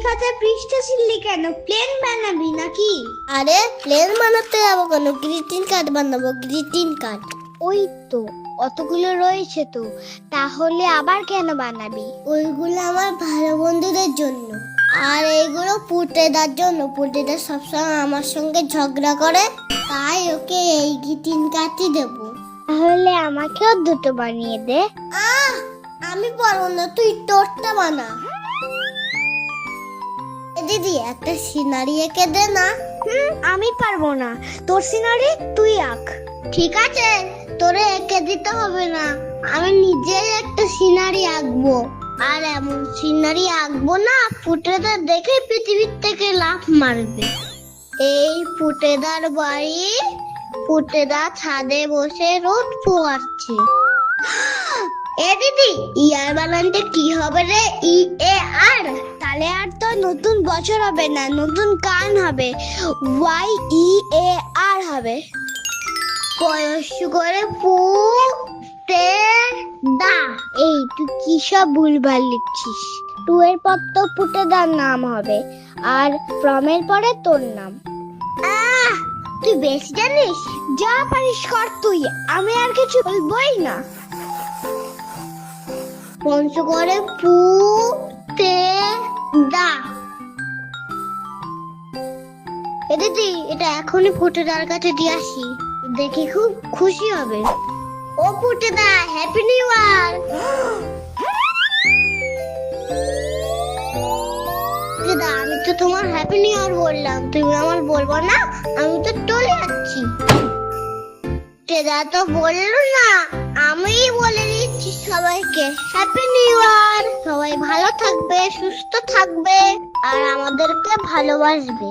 খাতায় পৃষ্ঠা ছিললি কেন? প্লেন বানাবি নাকি? আরে প্লেন বানাতে যাবো কেন, গ্রিটিং কার্ড বানাবো, গ্রিটিং কার্ড। ওই তো অতগুলো রয়েছে তো, তাহলে আবার কেন বানাবি? ওইগুলো আমার ভালো বন্ধুদের জন্য, আর এইগুলো পুটেদার জন্য। পুটেদা সবসময় আমার সঙ্গে ঝগড়া করে, তাই ওকে এই গ্রিটিং কার্ডই দেবো। তাহলে আমাকেও দুটো বানিয়ে দে। আমি পারবো না, তুই তোরটা বানা। দিদি একটা সিনারি এঁকে দে না। আমি পারবো না, তোর সিনারি তুই আঁক। ঠিক আছে, তোরে এঁকে দিতে হবে না, আমি নিজেই একটা সিনারি আঁকবো। আর এমন সিনারি আঁকবো না, পুটেদার দেখে পৃথিবীর থেকে লাফ মারবে। এই পুটেদার বাড়ি, পুটেদা ছাদে বসে রোদ পোয়াচ্ছে। এ দিদি, ইয়ার বানানটা কি হবে রে? ই এ আর? তাহলে আর তো নতুন বছর হবে না, নতুন গান হবে, ওয়াই ই এ আর হবে। বয়স করে পু তে দা। এই তুই কি সব ভুলভাল লিখছিস? টু এর পর তো পুটেদার নাম হবে, আর ফ্রম এর পরে তোর নাম। তুই বেশি জানিস। যা পারিস কর তুই, আমি আর কিছু বলবোই না। পঞ্চ করে পু তে দা। এ দিদি, এটা এখনই পুটেদার কাছে দিয়ে আসি, দেখি খুব খুশি হবে। ও পুটেদা, হ্যাপি নিউ ইয়ার। পুটেদা, আমি তো তোমার হ্যাপি নিউ ইয়ার বললাম, তুমি আমার বলবো না? আমি তো চলে যাচ্ছি। পুটেদা তো বললো না, আমি বলে দিচ্ছি সবাইকে হ্যাপি নিউ ইয়ার। সবাই ভালো থাকবে, সুস্থ থাকবে, আর আমাদেরকে ভালোবাসবে।